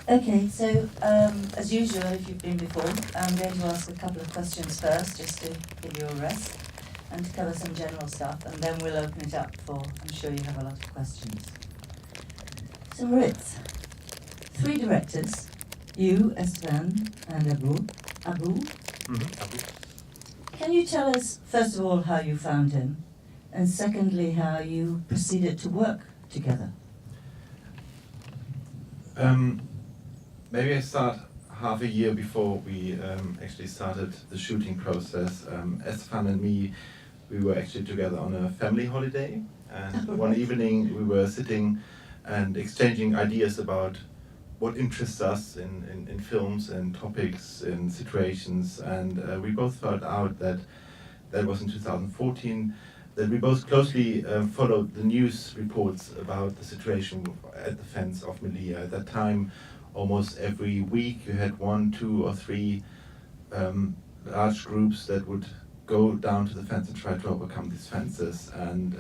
Okay, so as usual, if you've been before, I'm going to ask a couple of questions first, just to give you a rest, and to cover some general stuff, and then we'll open it up for, I'm sure you have a lot of questions. So Moritz, 3 directors, you, Estephan, and Abou. Abou. Can you tell us, first of all, how you found him, and secondly, how you proceeded to work together? Maybe I start half a year before we actually started the shooting process. Estephan and me, we were actually together on a family holiday, and one evening we were sitting and exchanging ideas about what interests us in films and topics and situations, and we both found out that was in 2014, that we both closely followed the news reports about the situation at the fence of Melilla. At that time, almost every week you had 1, 2, or 3 large groups that would go down to the fence and try to overcome these fences. And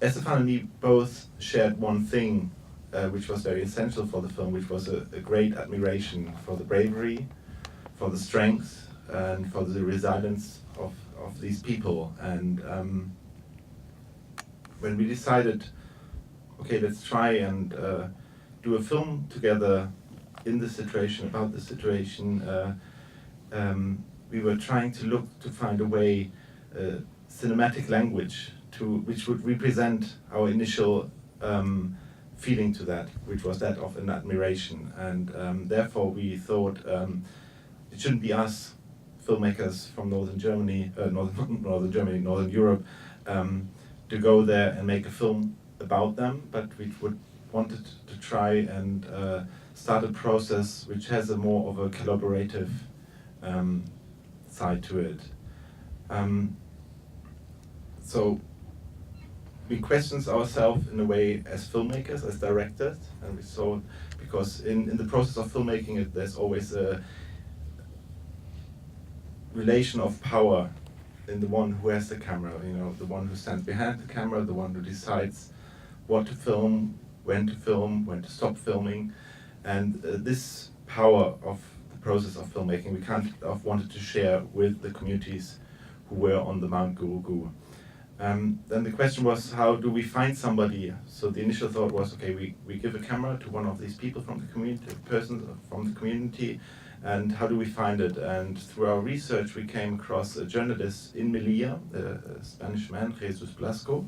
Estephan and me both shared one thing which was very essential for the film, which was a great admiration for the bravery, for the strength, and for the resilience of these people. And when we decided, okay, let's try and do a film together in the situation, about the situation, we were trying to find a way, cinematic language, which would represent our initial feeling to that, which was that of an admiration. And therefore we thought it shouldn't be us, filmmakers from Northern Europe, to go there and make a film about them, but we wanted to try and start a process which has a more of a collaborative side to it. So we questioned ourselves in a way as filmmakers, as directors, and we saw, because in the process of filmmaking, there's always a relation of power in the one who has the camera, the one who stands behind the camera, the one who decides what to film, when to stop filming. And this power of the process of filmmaking we kind of wanted to share with the communities who were on the Mount Guru. Then the question was, how do we find somebody? So the initial thought was, okay, we give a camera to one of these people from the community, persons from the community, and how do we find it? And through our research, we came across a journalist in Melilla, a Spanish man, Jesus Blasco,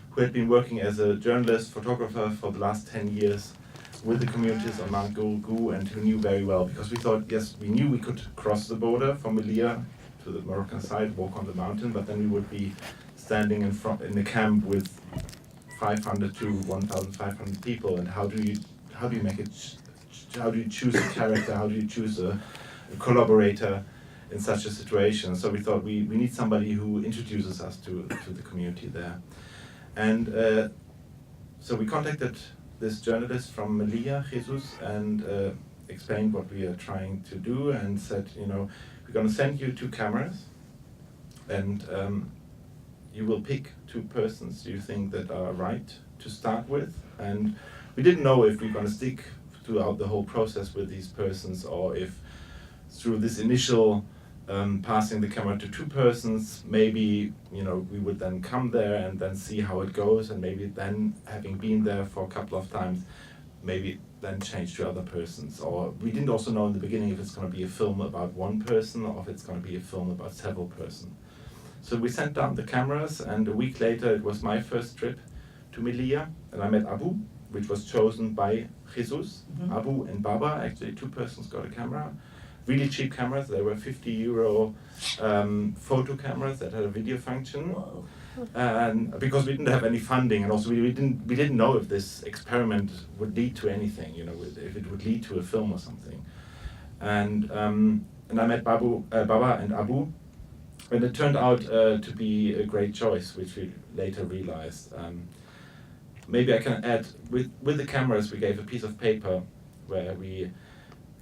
who had been working as a journalist, photographer for the last 10 years with the communities on Mount Guru, and who knew very well, because we thought, yes, we knew we could cross the border from Melilla to the Moroccan side, walk on the mountain, but then we would be standing in the camp with 500 to 1,500 people, and how do you make it? How do you choose a character? How do you choose a collaborator in such a situation? So we thought we need somebody who introduces us to the community there, and so we contacted this journalist from Melilla, Jesus, and explained what we are trying to do, and said, we're going to send you 2 cameras, and you will pick 2 persons you think that are right to start with. And we didn't know if we're going to stick throughout the whole process with these persons, or if through this initial passing the camera to 2 persons, maybe we would then come there and then see how it goes, and maybe then, having been there for a couple of times, maybe then change to other persons. Or we didn't also know in the beginning if it's going to be a film about 1 person or if it's going to be a film about several persons. So we sent down the cameras, and a week later it was my first trip to Melilla, and I met Abou, which was chosen by Jesus. Mm-hmm. Abou and Baba, actually 2 persons got a camera. Really cheap cameras, they were €50 photo cameras that had a video function. Whoa. And because we didn't have any funding, and also we didn't know if this experiment would lead to anything, if it would lead to a film or something. And I met Baba and Abou, and it turned out to be a great choice, which we later realized. Maybe I can add, with the cameras we gave a piece of paper where we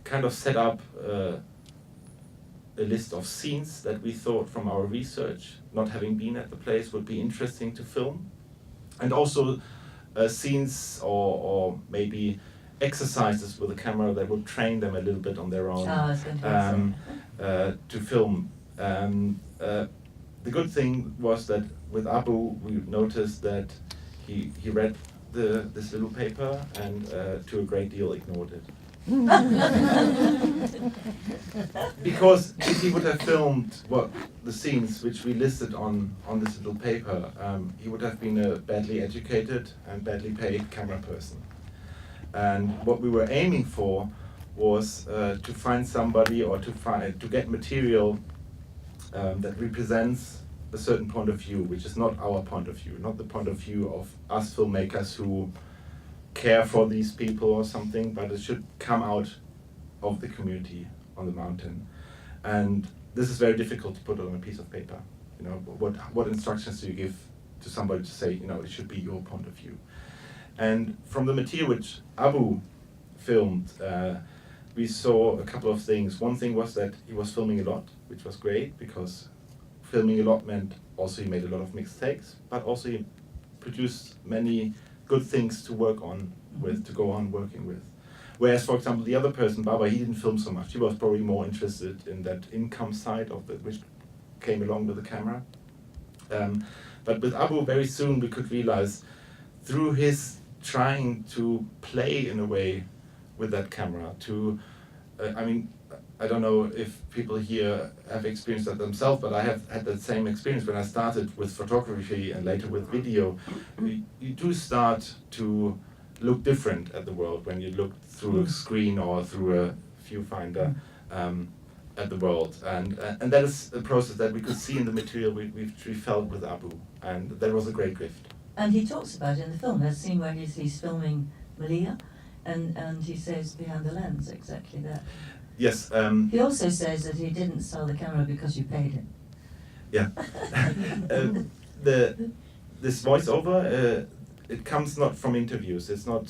kind of set up a list of scenes that we thought from our research, not having been at the place, would be interesting to film. And also scenes or maybe exercises with the camera that would train them a little bit on their own I was going to ask that. to film. The good thing was that with Abou, we noticed that he read this little paper and to a great deal ignored it. Because if he would have filmed the scenes which we listed on this little paper, he would have been a badly educated and badly paid camera person. And what we were aiming for was to find somebody or to get material that represents a certain point of view, which is not our point of view, not the point of view of us filmmakers who care for these people or something, but it should come out of the community on the mountain. And this is very difficult to put on a piece of paper. You know, what instructions do you give to somebody to say, you know, it should be your point of view? And from the material which Abou filmed, we saw a couple of things. One thing was that he was filming a lot, which was great, because filming a lot meant also he made a lot of mixed takes, but also he produced many good things to work on with, to go on working with. Whereas, for example, the other person, Baba, he didn't film so much. He was probably more interested in that income side of it, which came along with the camera. But with Abou, very soon we could realize, through his trying to play in a way with that camera, I mean, I don't know if people here have experienced that themselves, but I have had that same experience when I started with photography and later with video. You do start to look different at the world when you look through a screen or through a viewfinder at the world. And that is a process that we could see in the material we felt with Abou, and that was a great gift. And he talks about it in the film. There's a scene where he's filming Melilla, and he says behind the lens exactly that. Yes. He also says that he didn't sell the camera because you paid him. Yeah. This voiceover, it comes not from interviews. It's not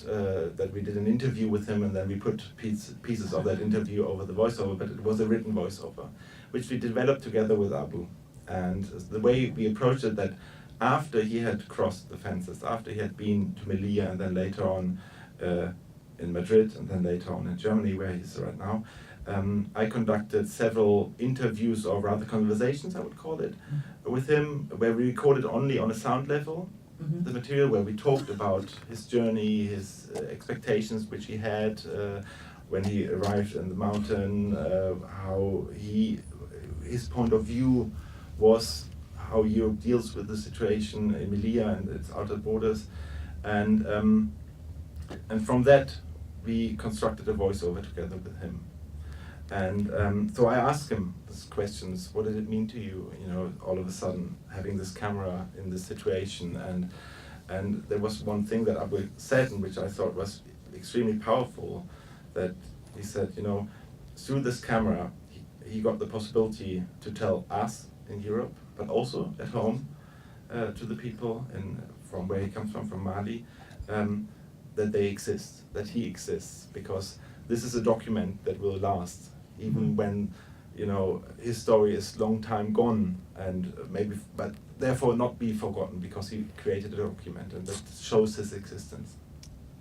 that we did an interview with him and then we put pieces of that interview over the voiceover, but it was a written voiceover, which we developed together with Abou. And the way we approached it, that after he had crossed the fences, after he had been to Melilla and then later on in Madrid and then later on in Germany, where he's right now, I conducted several interviews, or rather conversations, I would call it, with him, where we recorded only on a sound level the material, where we talked about his journey, his expectations which he had when he arrived in the mountain, how his point of view was, how Europe deals with the situation in Melilla and its outer borders, and from that we constructed a voiceover together with him. And so I asked him these questions: what did it mean to you, you know, all of a sudden having this camera in this situation? And there was one thing that Abou said, and which I thought was extremely powerful, that he said, you know, through this camera he got the possibility to tell us in Europe, but also at home to the people from where he comes from Mali, that they exist, that he exists, because this is a document that will last, even when, you know, his story is long time gone, and maybe, but therefore not be forgotten, because he created a document, and that shows his existence.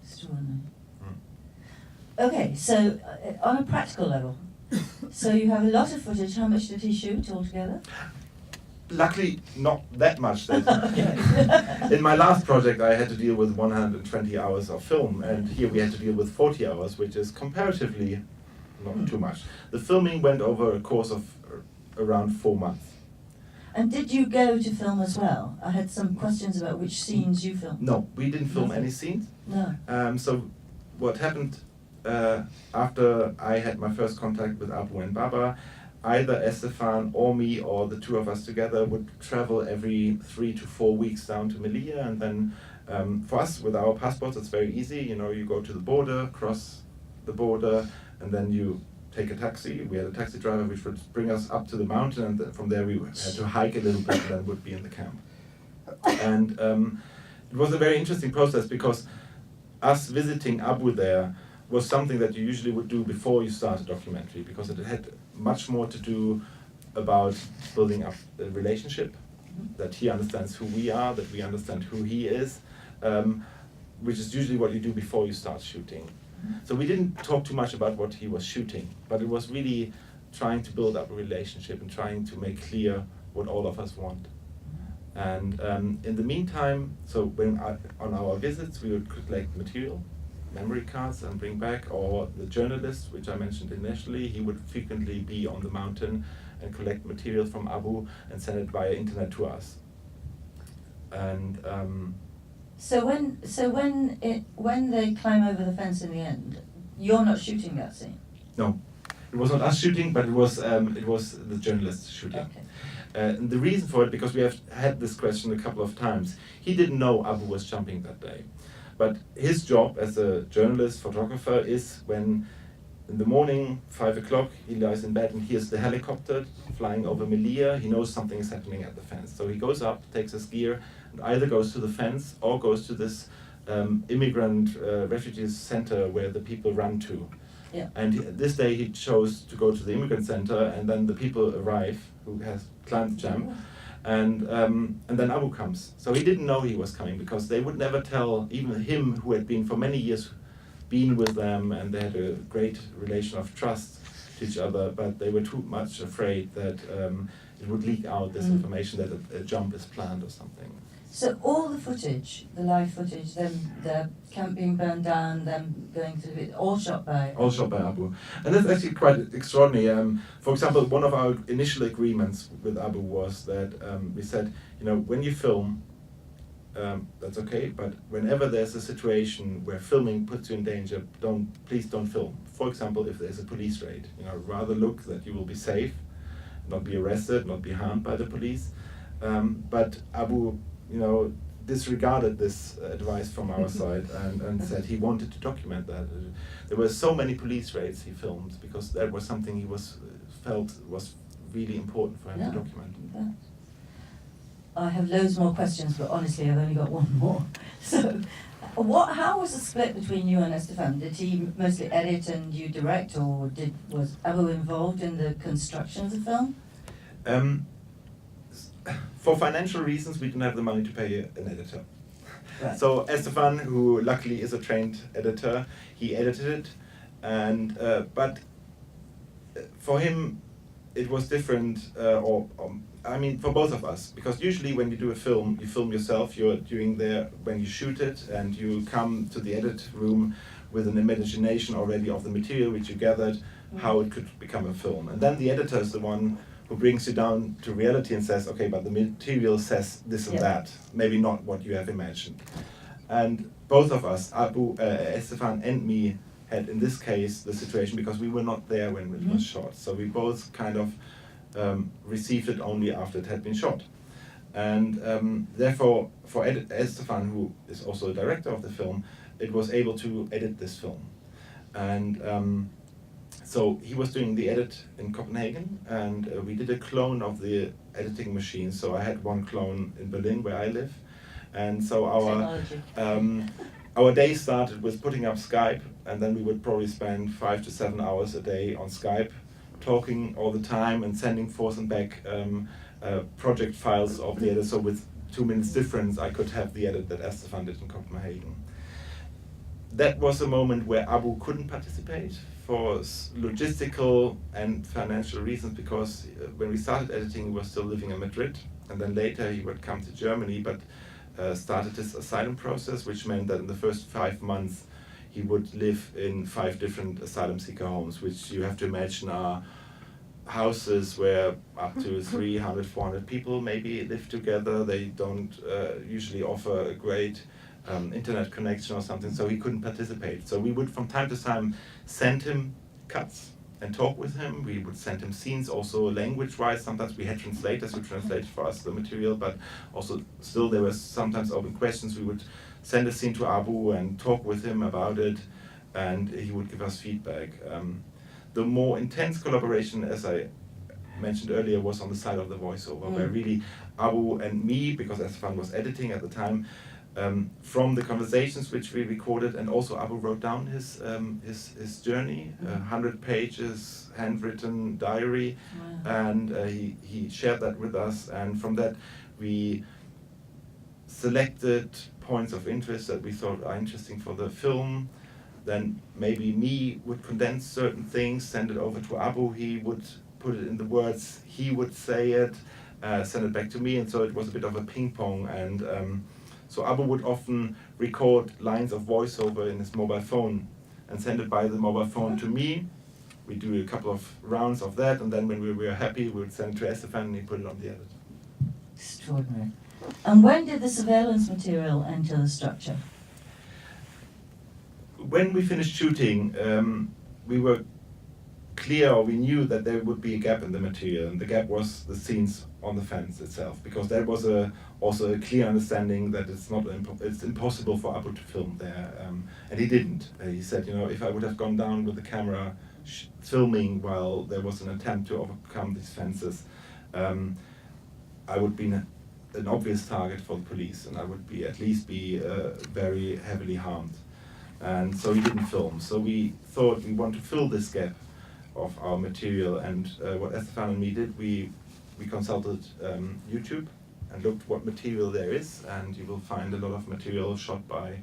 Extraordinary. Okay, so on a practical level, so you have a lot of footage. How much did he shoot altogether? Luckily, not that much. In my last project, I had to deal with 120 hours of film, and here we had to deal with 40 hours, which is comparatively not too much. The filming went over a course of around 4 months. And did you go to film as well? I had some questions about which scenes you filmed. No, we didn't film any scenes. No. So what happened after I had my first contact with Abou and Baba, either Estephan or me or the two of us together would travel every 3 to 4 weeks down to Melilla, and then for us with our passports it's very easy. You know, you go to the border, cross the border, and then you take a taxi. We had a taxi driver which would bring us up to the mountain, and from there we had to hike a little bit and then would be in the camp. And it was a very interesting process, because us visiting Abou there was something that you usually would do before you start a documentary, because it had much more to do about building up a relationship, that he understands who we are, that we understand who he is, which is usually what you do before you start shooting. So we didn't talk too much about what he was shooting, but it was really trying to build up a relationship and trying to make clear what all of us want. And in the meantime, so on our visits, we would collect material, memory cards, and bring back, or the journalist, which I mentioned initially, he would frequently be on the mountain and collect material from Abou and send it via internet to us. And So when they climb over the fence in the end, you're not shooting that scene? no, it was not us shooting, but it was the journalist shooting. Okay. And the reason for it, because we have had this question a couple of times, he didn't know Abou was jumping that day. But his job as a journalist, photographer, is when in the morning, 5 o'clock, he lies in bed and hears the helicopter flying over Melilla. He knows something is happening at the fence. So he goes up, takes his gear, and either goes to the fence or goes to this immigrant refugees center where the people run to. Yeah. And this day he chose to go to the immigrant center, and then the people arrive who has climbed the jump, and then Abou comes. So he didn't know he was coming, because they would never tell even him, who had been for many years been with them, and they had a great relation of trust to each other, but they were too much afraid that it would leak out this information that a jump is planned or something. So all the footage, the live footage, them the camp being burned down, them going through it, all shot by Abou. And that's actually quite extraordinary. For example, one of our initial agreements with Abou was that we said, when you film, that's okay, but whenever there's a situation where filming puts you in danger, please don't film. For example, if there's a police raid, rather look that you will be safe, not be arrested, not be harmed by the police. But Abou, disregarded this advice from our side and said he wanted to document that. There were so many police raids he filmed, because that was something he felt was really important for him to document. I have loads more questions, but honestly I've only got one more. So how was the split between you and Estephan? Did he mostly edit and you direct, or was Abou involved in the construction of the film? For financial reasons, we didn't have the money to pay an editor. Right. So Estephan, who luckily is a trained editor, he edited it, and but for him it was different, for both of us, because usually when you do a film, you film yourself. You're doing when you shoot it, and you come to the edit room with an imagination already of the material which you gathered, how it could become a film, and then the editor is the one who brings you down to reality and says, okay, but the material says this and that, maybe not what you have imagined. And both of us, Abou, Estephan and me, had in this case the situation, because we were not there when it was shot. So we both kind of received it only after it had been shot. And therefore, for Estephan, who is also the director of the film, it was able to edit this film. And so he was doing the edit in Copenhagen, and we did a clone of the editing machine. So I had one clone in Berlin, where I live, and so our day started with putting up Skype, and then we would probably spend 5 to 7 hours a day on Skype, talking all the time and sending forth and back project files of the edit. So with 2 minutes difference, I could have the edit that Estephan did in Copenhagen. That was a moment where Abou couldn't participate for logistical and financial reasons, because when we started editing, he was still living in Madrid, and then later he would come to Germany, but started his asylum process, which meant that in the first 5 months he would live in 5 different asylum seeker homes, which you have to imagine are houses where up to 300, 400 people maybe live together. They don't usually offer a great internet connection or something, so he couldn't participate. So we would from time to time send him cuts and talk with him. We would send him scenes, also language-wise. Sometimes we had translators who translated for us the material, but also still there were sometimes open questions. We would send a scene to Abou and talk with him about it, and he would give us feedback. The more intense collaboration, as I mentioned earlier, was on the side of the voiceover, where really Abou and me, because Estephan was editing at the time, from the conversations which we recorded, and also Abou wrote down his journey, 100 pages, handwritten diary, and he shared that with us, and from that we selected points of interest that we thought are interesting for the film, then maybe me would condense certain things, send it over to Abou, he would put it in the words, he would say it, send it back to me, and so it was a bit of a ping pong. And so Abou would often record lines of voiceover in his mobile phone and send it by the mobile phone to me. We do a couple of rounds of that, and then when we were happy, we would send it to Estephan and he put it on the edit. Extraordinary. And when did the surveillance material enter the structure? When we finished shooting, we were clear, or we knew that there would be a gap in the material, and the gap was the scenes on the fence itself, because there was also a clear understanding that it's impossible for Abou to film there, and he didn't. He said, if I would have gone down with the camera filming while there was an attempt to overcome these fences, I would be an obvious target for the police, and I would at least be very heavily harmed. And so he didn't film. So we thought we want to fill this gap of our material, and what Estephan and me did, we consulted YouTube and looked what material there is, and you will find a lot of material shot by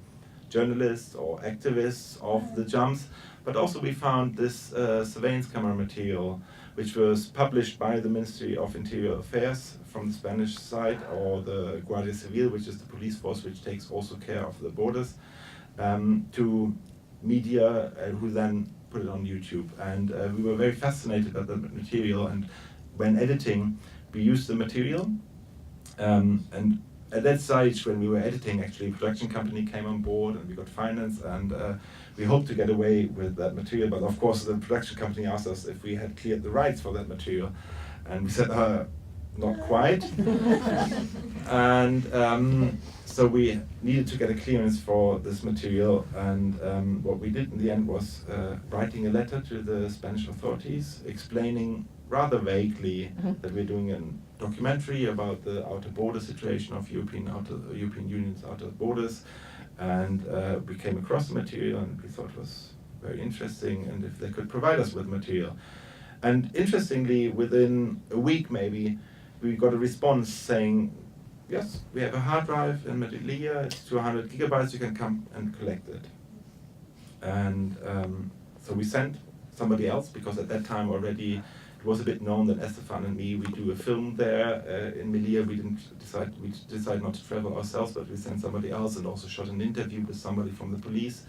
journalists or activists of the jumps, but also we found this surveillance camera material, which was published by the Ministry of Interior Affairs from the Spanish side, or the Guardia Civil, which is the police force which takes also care of the borders, to media who then put it on YouTube. And we were very fascinated by the material, and when editing, we used the material. And at that stage, when we were editing, actually, a production company came on board and we got finance, and we hoped to get away with that material. But of course, the production company asked us if we had cleared the rights for that material. And we said, not quite. And so we needed to get a clearance for this material. And what we did in the end was writing a letter to the Spanish authorities, explaining rather vaguely that we're doing a documentary about the outer border situation of European Union's outer borders, and we came across the material and we thought it was very interesting, and if they could provide us with material. And interestingly, within a week maybe, we got a response saying, yes, we have a hard drive in Melilla, it's 200 gigabytes, you can come and collect it. And so we sent somebody else, because at that time already it was a bit known that Estephan and me, we do a film there in Melilla. We decided not to travel ourselves, but we sent somebody else, and also shot an interview with somebody from the police,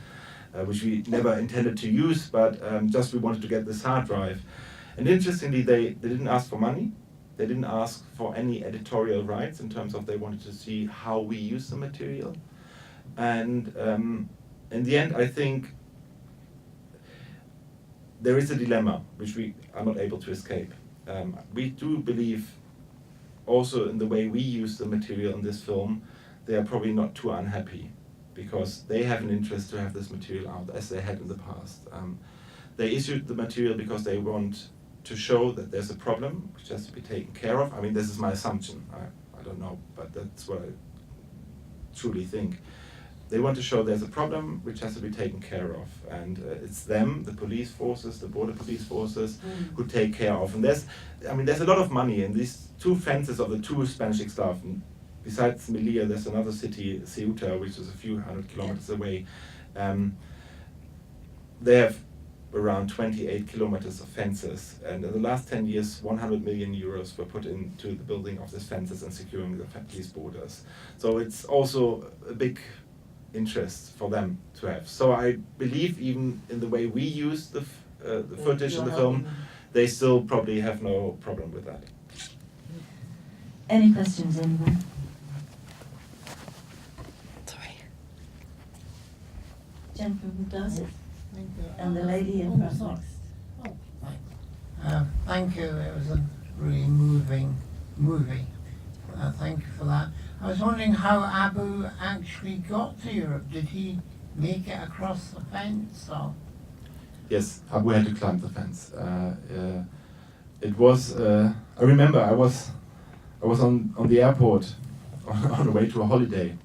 which we never intended to use, but just we wanted to get this hard drive. And interestingly, they didn't ask for money. They didn't ask for any editorial rights in terms of they wanted to see how we use the material. And in the end, I think there is a dilemma which we are not able to escape. We do believe also in the way we use the material in this film, they are probably not too unhappy, because they have an interest to have this material out, as they had in the past. They issued the material because they want to show that there's a problem which has to be taken care of. I mean, this is my assumption. I don't know, but that's what I truly think. They want to show there's a problem which has to be taken care of, and it's them, the police forces, the border police forces, who take care of. And there's a lot of money in these two fences of the two Spanish enclaves. Besides Melilla, there's another city, Ceuta, which is a few hundred kilometers away. They have around 28 kilometers of fences, and in the last 10 years, 100 million euros were put into the building of these fences and securing these borders. So it's also a big interest for them to have. So I believe even in the way we use the footage in the film, they still probably have no problem with that. Any questions, anyone? Sorry. Gentleman does it, Thank you. and the lady in front sorry. next. Oh, thanks. Thank you. It was a really moving movie. Thank you for that. I was wondering how Abou actually got to Europe. Did he make it across the fence, or? Yes, Abou had to climb the fence. It was. I remember I was on the airport on the way to a holiday,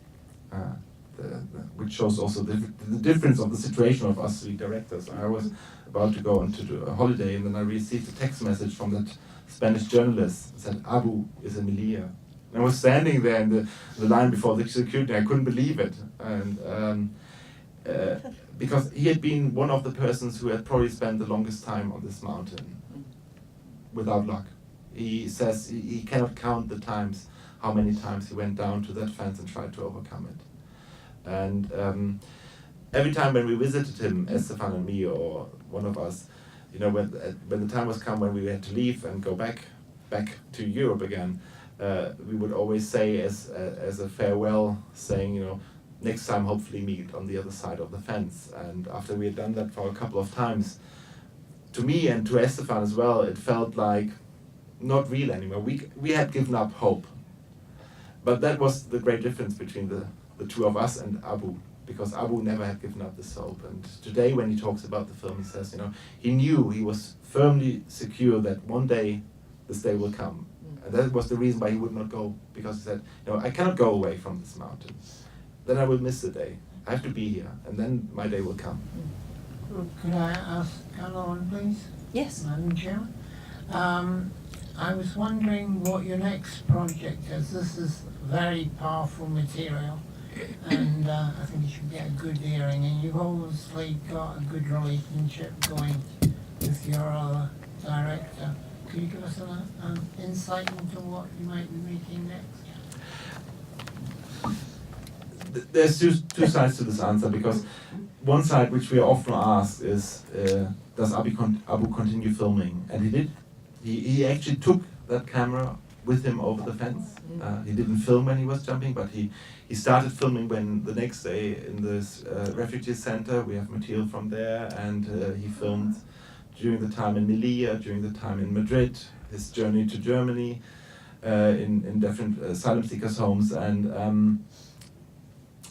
which shows also the difference of the situation of us three directors. I was about to go on to a holiday, and then I received a text message from that Spanish journalist that said Abou is in Melilla. And I was standing there in the line before the security. I couldn't believe it, and because he had been one of the persons who had probably spent the longest time on this mountain without luck. He says he cannot count the times, how many times he went down to that fence and tried to overcome it. And every time when we visited him, Estephan and me or one of us, you know, when the time was come when we had to leave and go back to Europe again, we would always say as a farewell, saying, you know, next time hopefully meet on the other side of the fence. And after we had done that for a couple of times, to me and to Estephan as well, it felt like not real anymore. We had given up hope. But that was the great difference between the two of us and Abou, because Abou never had given up this hope. And today when he talks about the film, he says, you know, he knew, he was firmly secure that one day this day will come. And that was the reason why he would not go, because he said, you know, I cannot go away from this mountain. Then I will miss the day. I have to be here, and then my day will come. Could I ask another one, please? Yes. Madam Chairman? I was wondering what your next project is. This is very powerful material, and I think you should get a good hearing, and you've obviously got a good relationship going with your other director. Could you give us an insight into what you might be making next? There's two sides to this answer, because one side which we are often asked is, does Abou continue filming? And he did. He actually took that camera with him over the fence. He didn't film when he was jumping, but he started filming when the next day in this refugee center, we have material from there, and he filmed during the time in Melilla, during the time in Madrid, his journey to Germany, in different asylum seekers' homes, and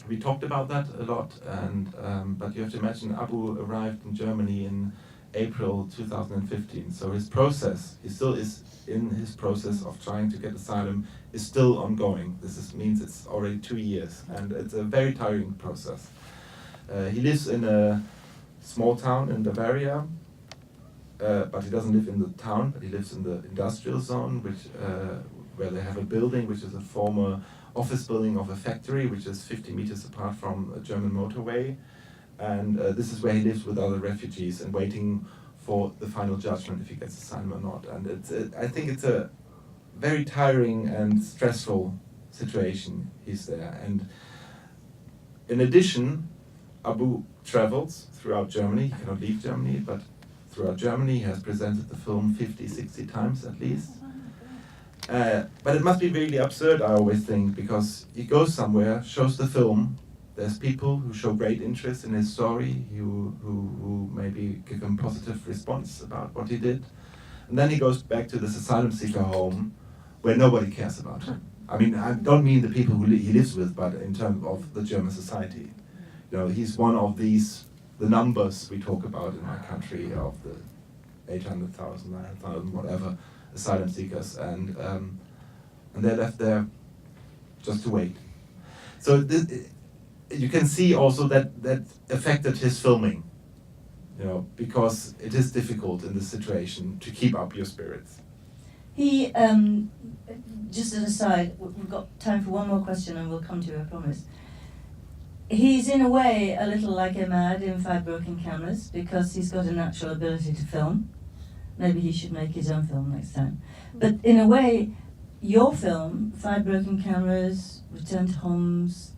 we talked about that a lot. And but you have to imagine, Abou arrived in Germany in April 2015. So his process, he still is in his process of trying to get asylum, is still ongoing. Means it's already 2 years, and it's a very tiring process. He lives in a small town in Bavaria, but he doesn't live in the town, but he lives in the industrial zone, which where they have a building which is a former office building of a factory, which is 50 meters apart from a German motorway. And this is where he lives with other refugees and waiting for the final judgment if he gets asylum or not. And I think it's a very tiring and stressful situation he's there. And in addition, Abou travels throughout Germany. He cannot leave Germany, but throughout Germany he has presented the film 50, 60 times at least. But it must be really absurd, I always think, because he goes somewhere, shows the film, there's people who show great interest in his story, who maybe give him positive response about what he did. And then he goes back to this asylum seeker home where nobody cares about him. I mean, I don't mean the people who he lives with, but in terms of the German society. You know, he's one of these, the numbers we talk about in my country of the 800,000, 900,000, whatever, asylum seekers, and they're left there just to wait. So you can see also that affected his filming, you know, because it is difficult in this situation to keep up your spirits. He, just an aside, we've got time for one more question and we'll come to you, I promise. He's in a way a little like Ahmad in 5 Broken Cameras, because he's got a natural ability to film. Maybe he should make his own film next time. But in a way, your film, 5 Broken Cameras, Return to Homes,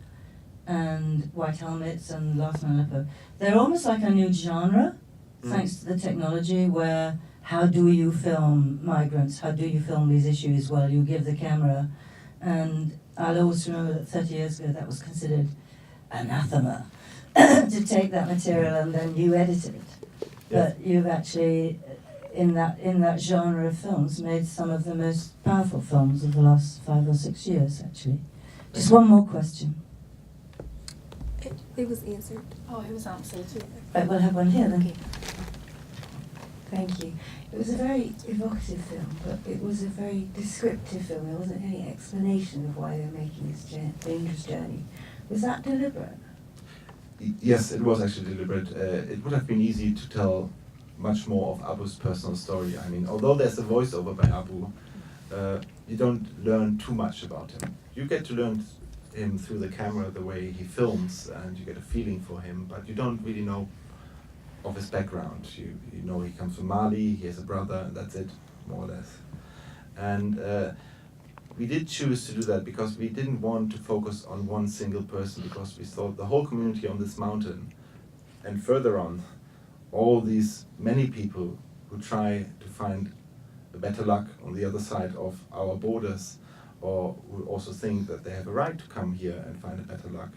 and White Helmets, and Last Man Aleppo, they're almost like a new genre, thanks to the technology, where how do you film migrants? How do you film these issues? Well, you give the camera. And I'll always remember that 30 years ago that was considered anathema to take that material and then you edit it. But you've actually, in that genre of films, made some of the most powerful films of the last 5 or 6 years, actually. Just one more question. It was answered. Oh, it was answered. Right, we'll have one here then. Okay. Thank you. It was a very evocative film, but it was a very descriptive film. There wasn't any explanation of why they were making this dangerous journey. Was that deliberate? Yes, it was actually deliberate. It would have been easy to tell much more of Abou's personal story. I mean, although there's a voiceover by Abou, you don't learn too much about him. You get to learn him through the camera, the way he films, and you get a feeling for him, but you don't really know of his background. You know he comes from Mali, he has a brother, and that's it, more or less. And we did choose to do that because we didn't want to focus on one single person, because we thought the whole community on this mountain and further on, all these many people who try to find a better luck on the other side of our borders, or who also think that they have a right to come here and find a better luck,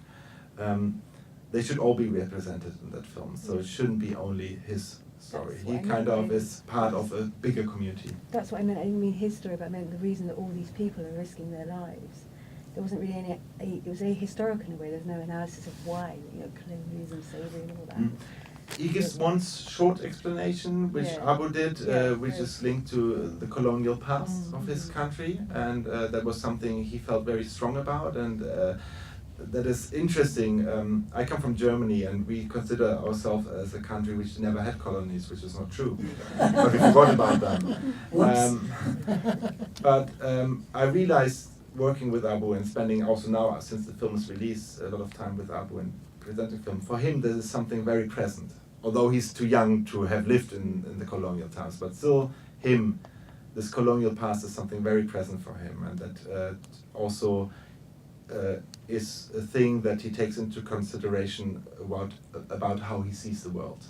they should all be represented in that film. So it shouldn't be only his story. That's He what I kind meant, of is part of a bigger community. That's what I meant. I didn't mean his story, but I meant the reason that all these people are risking their lives. There wasn't really any. It was ahistorical in a way. There's no analysis of why, colonialism, slavery, and all that. He gives one short explanation, which Yeah. Abou did, Yeah, which very is linked to the colonial past of his country, and that was something he felt very strong about, and that is interesting. I come from Germany, and we consider ourselves as a country which never had colonies, which is not true, but we forgot about them. But I realized, working with Abou and spending also now, since the film is released, a lot of time with Abou and presenting film, for him this is something very present. Although he's too young to have lived in the colonial times, but still him, this colonial past is something very present for him, and that also is a thing that he takes into consideration about how he sees the world.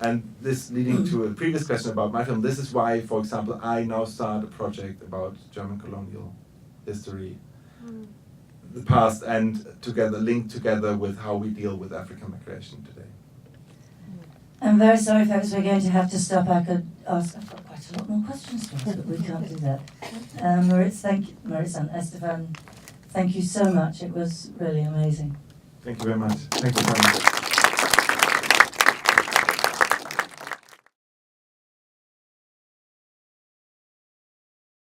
And this leading to a previous question about my film, this is why, for example, I now start a project about German colonial history, the past, and linked together with how we deal with African migration today. I'm very sorry, folks, we're going to have to stop. I could ask, I've got quite a lot more questions to ask, but we can't do that. Moritz and Estephan, thank you so much. It was really amazing. Thank you very much. Thank you very much.